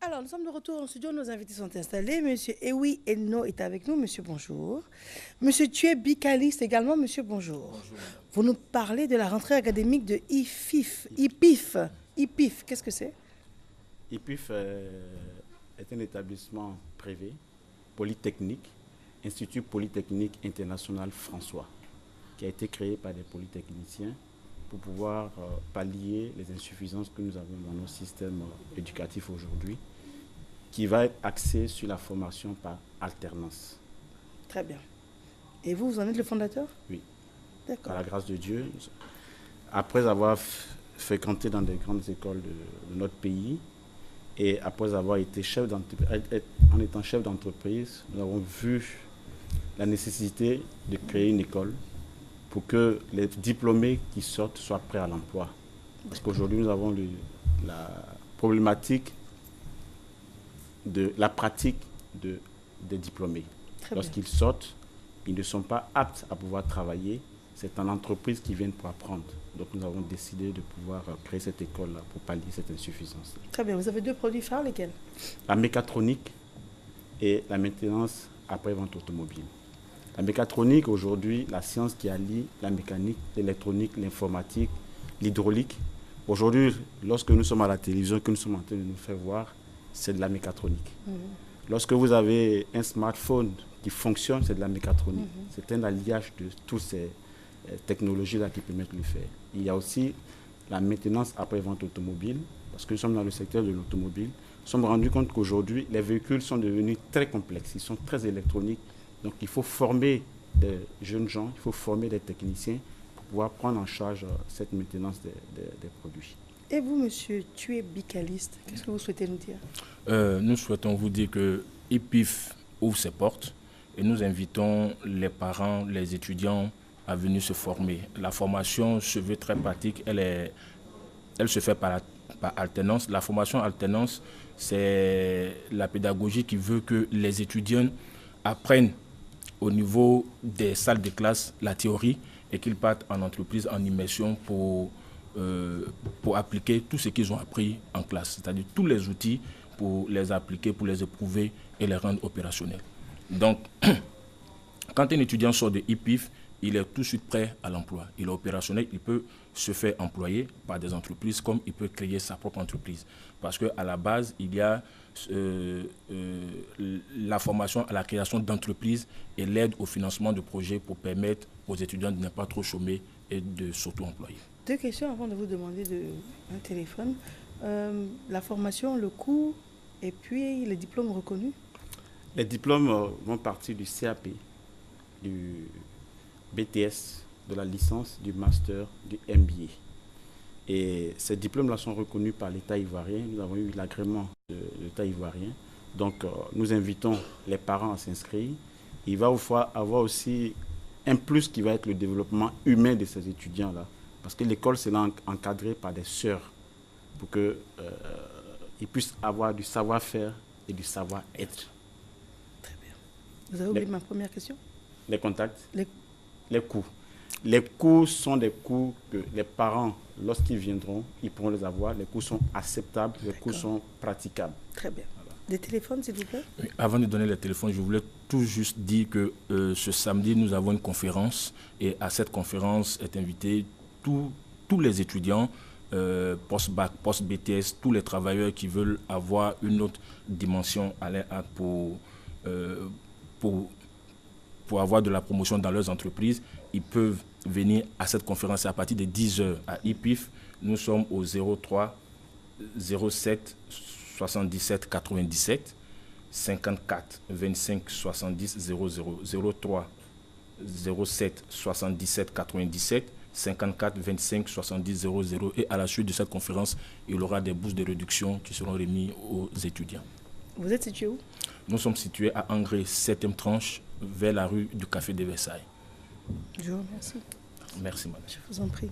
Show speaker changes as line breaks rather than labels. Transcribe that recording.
Alors, nous sommes de retour en studio. Nos invités sont installés. Monsieur Ewi Eno est avec nous. Monsieur, bonjour. Monsieur Tué Bicaliste également. Monsieur, bonjour.
Bonjour.
Vous nous parlez de la rentrée académique de IPIF. IPIF, qu'est-ce que c'est?
IPIF est un établissement privé, polytechnique, Institut Polytechnique International François, qui a été créé par des polytechniciens pour pouvoir pallier les insuffisances que nous avons dans nos systèmes éducatifs aujourd'hui, qui va être axé sur la formation par alternance.
Très bien. Et vous, vous en êtes le fondateur?
Oui.
D'accord.
Par la grâce de Dieu, après avoir fréquenté dans des grandes écoles de notre pays, et après avoir été en étant chef d'entreprise, nous avons vu la nécessité de créer une école pour que les diplômés qui sortent soient prêts à l'emploi. Parce qu'aujourd'hui, nous avons la problématique de la pratique des diplômés. Lorsqu'ils sortent, ils ne sont pas aptes à pouvoir travailler. C'est en entreprise qu'ils viennent pour apprendre. Donc nous avons décidé de pouvoir créer cette école-là pour pallier cette insuffisance.
Très bien. Vous avez deux produits phares, lesquels?
La mécatronique et la maintenance après-vente automobile. La mécatronique, aujourd'hui, la science qui allie la mécanique, l'électronique, l'informatique, l'hydraulique. Aujourd'hui, lorsque nous sommes à la télévision, que nous sommes en train de nous faire voir, c'est de la mécatronique. Lorsque vous avez un smartphone qui fonctionne, c'est de la mécatronique. C'est un alliage de toutes ces technologies-là qui permettent de le faire. Il y a aussi la maintenance après-vente automobile, parce que nous sommes dans le secteur de l'automobile. Nous sommes rendus compte qu'aujourd'hui, les véhicules sont devenus très complexes, ils sont très électroniques. Donc il faut former des jeunes gens, il faut former des techniciens pour pouvoir prendre en charge cette maintenance des produits.
Et vous, monsieur Tué Bicaliste, qu'est-ce que vous souhaitez nous dire?
Nous souhaitons vous dire que IPIF ouvre ses portes et nous invitons les parents, les étudiants à venir se former. La formation se veut très pratique, elle se fait par alternance. La formation alternance, c'est la pédagogie qui veut que les étudiants apprennent au niveau des salles de classe la théorie et qu'ils partent en entreprise en immersion pour appliquer tout ce qu'ils ont appris en classe, c'est-à-dire tous les outils pour les appliquer, pour les éprouver et les rendre opérationnels. Donc, quand un étudiant sort de IPIF, il est tout de suite prêt à l'emploi. Il est opérationnel, il peut se faire employer par des entreprises comme il peut créer sa propre entreprise. Parce qu'à la base, il y a la formation à la création d'entreprises et l'aide au financement de projets pour permettre aux étudiants de ne pas trop chômer et de s'auto-employer.
Deux questions avant de vous demander un téléphone. La formation, le coût et puis les diplômes reconnus?
Les diplômes vont partir du CAP, du BTS, de la licence, du master, du MBA. Et ces diplômes-là sont reconnus par l'État ivoirien. Nous avons eu l'agrément de l'État ivoirien. Donc, nous invitons les parents à s'inscrire. Il va avoir aussi un plus qui va être le développement humain de ces étudiants-là. Parce que l'école sera encadrée par des sœurs pour qu'ils puissent avoir du savoir-faire et du savoir-être.
Très bien. Vous avez oublié ma première question?
Les contacts? Les coûts. Les coûts sont des coûts que les parents, lorsqu'ils viendront, ils pourront les avoir. Les coûts sont acceptables, les coûts sont praticables.
Très bien. Des téléphones, s'il vous plaît?
Oui, avant de donner les téléphones, je voulais tout juste dire que ce samedi, nous avons une conférence et à cette conférence est invité tous les étudiants, post-bac, post-BTS, tous les travailleurs qui veulent avoir une autre dimension à l'air pour avoir de la promotion dans leurs entreprises. Ils peuvent venir à cette conférence à partir de 10h à IPIF. Nous sommes au 03 07 77 97 54 25 70 00 03 07 77 97 54 25 70 00 et à la suite de cette conférence, il y aura des bourses de réduction qui seront remises aux étudiants.
Vous êtes situé où?
Nous sommes situés à Angré, 7e tranche, vers la rue du Café de Versailles.
Je vous remercie.
Merci, madame.
Je vous en prie.